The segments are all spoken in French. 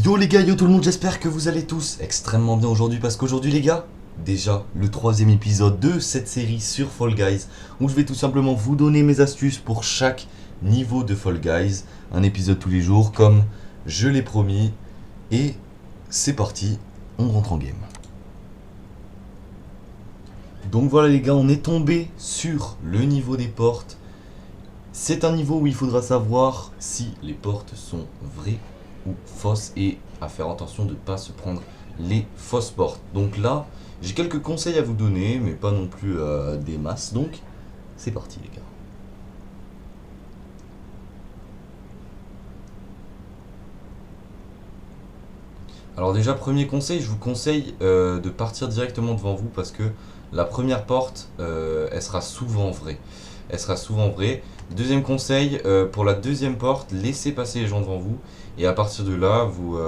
Yo les gars, yo tout le monde, j'espère que vous allez tous extrêmement bien aujourd'hui parce qu'aujourd'hui les gars, déjà le troisième épisode de cette série sur Fall Guys où je vais tout simplement vous donner mes astuces pour chaque niveau de Fall Guys. Un épisode tous les jours comme je l'ai promis et c'est parti, on rentre en game. Donc voilà les gars, on est tombé sur le niveau des portes. C'est un niveau où il faudra savoir si les portes sont vraies ou fausses et à faire attention de ne pas se prendre les fausses portes. Donc là, j'ai quelques conseils à vous donner, mais pas non plus des masses. Donc, c'est parti les gars. Alors déjà, premier conseil, je vous conseille de partir directement devant vous parce que la première porte, elle sera souvent vraie. Elle sera souvent vraie. Deuxième conseil, pour la deuxième porte, laissez passer les gens devant vous. Et à partir de là, vous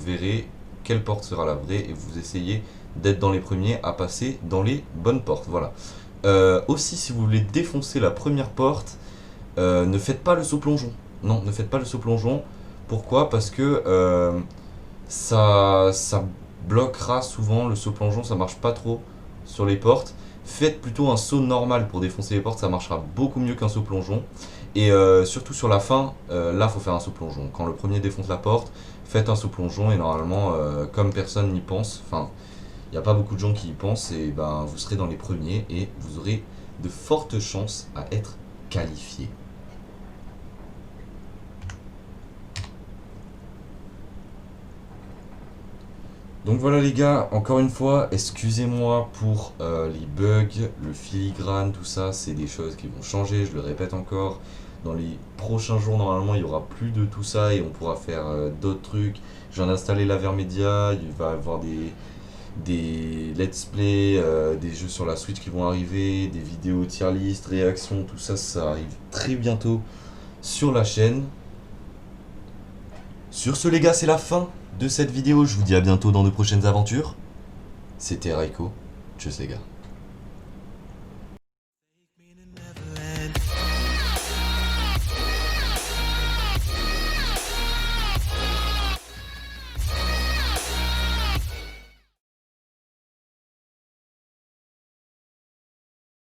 verrez quelle porte sera la vraie. Et vous essayez d'être dans les premiers à passer dans les bonnes portes. Voilà. Aussi, si vous voulez défoncer la première porte, ne faites pas le saut plongeon. Non, ne faites pas le saut plongeon. Pourquoi ? Parce que ça bloquera souvent le saut plongeon. Ça marche pas trop sur les portes. Faites plutôt un saut normal pour défoncer les portes, ça marchera beaucoup mieux qu'un saut plongeon. Et surtout sur la fin, là faut faire un saut plongeon. Quand le premier défonce la porte, faites un saut plongeon et normalement, comme personne n'y pense, enfin, il n'y a pas beaucoup de gens qui y pensent, et ben vous serez dans les premiers et vous aurez de fortes chances à être qualifié. Donc voilà les gars, encore une fois, excusez-moi pour les bugs, le filigrane, tout ça, c'est des choses qui vont changer, je le répète encore. Dans les prochains jours, normalement, il n'y aura plus de tout ça et on pourra faire d'autres trucs. Je viens d'installer l'Avermedia, il va y avoir des let's play, des jeux sur la Switch qui vont arriver, des vidéos tier list, réactions, tout ça, ça arrive très bientôt sur la chaîne. Sur ce les gars, c'est la fin de cette vidéo, je vous dis à bientôt dans de prochaines aventures. C'était Raiko, tchuss les gars.